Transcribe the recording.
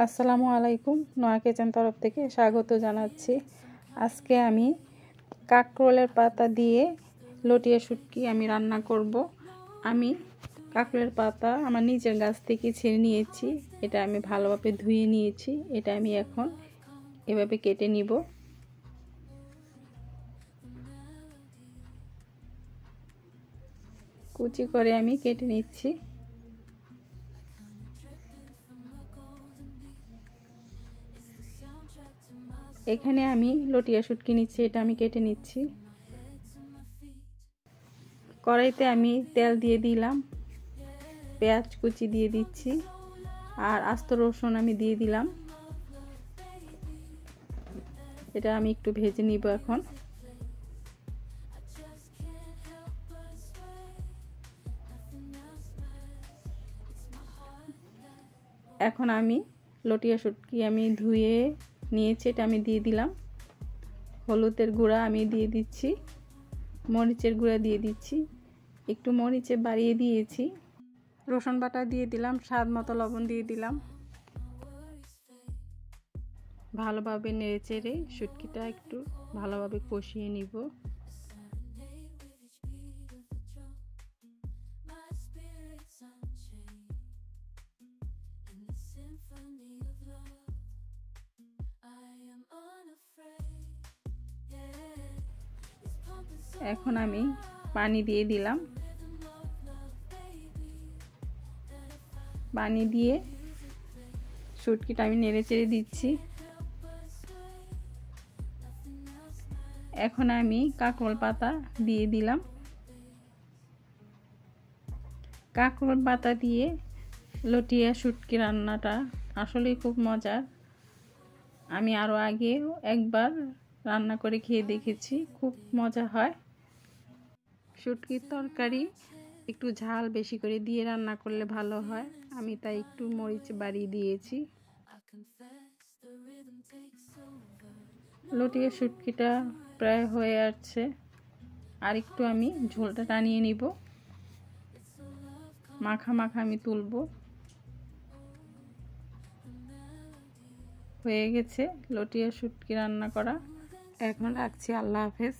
আসসালামু আলাইকুম। নোয়া কিচেন তরফ থেকে স্বাগত জানাচ্ছি। আজকে আমি কাঁকরোলের পাতা দিয়ে লটিয়া শুটকি আমি রান্না করব। আমি কাঁকরোলের পাতা আমার নিজের গাছ থেকে ছিঁড়ে নিয়েছি। এটা আমি ভালোভাবে ধুয়ে নিয়েছি। এটা আমি এখন এভাবে কেটে নিব। কুচি করে আমি কেটে নিচ্ছি। এখানে আমি লটিয়া শুটকি নিচ্ছি, এটা আমি কেটে নিচ্ছি। কড়াইতে আমি তেল দিয়ে দিলাম, পেঁয়াজ কুচি দিয়ে দিচ্ছি, আর আস্ত রসুন আমি দিয়ে দিলাম। এটা আমি একটু ভেজে নিব। এখন আমি লটিয়া শুটকি আমি ধুয়ে নিয়েছি, এটা আমি দিয়ে দিলাম। হলুদের গুঁড়া আমি দিয়ে দিচ্ছি, মরিচের গুঁড়া দিয়ে দিচ্ছি, একটু মরিচে বাড়িয়ে দিয়েছি। রসুন বাটা দিয়ে দিলাম, স্বাদ মতো লবণ দিয়ে দিলাম। ভালোভাবে নেড়েচেড়ে শুটকিটা একটু ভালোভাবে কষিয়ে নিব। এখন আমি পানি দিয়ে দিলাম। পানি দিয়ে শুটকিটা আমি নেড়েচেড়ে দিচ্ছি। এখন আমি কাঁকরোল পাতা দিয়ে দিলাম। কাঁকরোল পাতা দিয়ে লটিয়া শুটকি রান্নাটা আসলে খুব মজার। আমি আরও আগে একবার রান্না করে খেয়ে দেখেছি, খুব মজা হয়। শুটকির তরকারি একটু ঝাল বেশি করে দিয়ে রান্না করলে ভালো হয়, আমি তাই একটু মরিচ বাড়িয়ে দিয়েছি। লটিয়া শুটকিটা প্রায় হয়ে আসছে, আর একটু আমি ঝোলটা টানিয়ে নিব। মাখা মাখা আমি তুলব। হয়ে গেছে লটিয়া শুটকি রান্না করা। এখন রাখছি। আল্লাহ হাফেজ।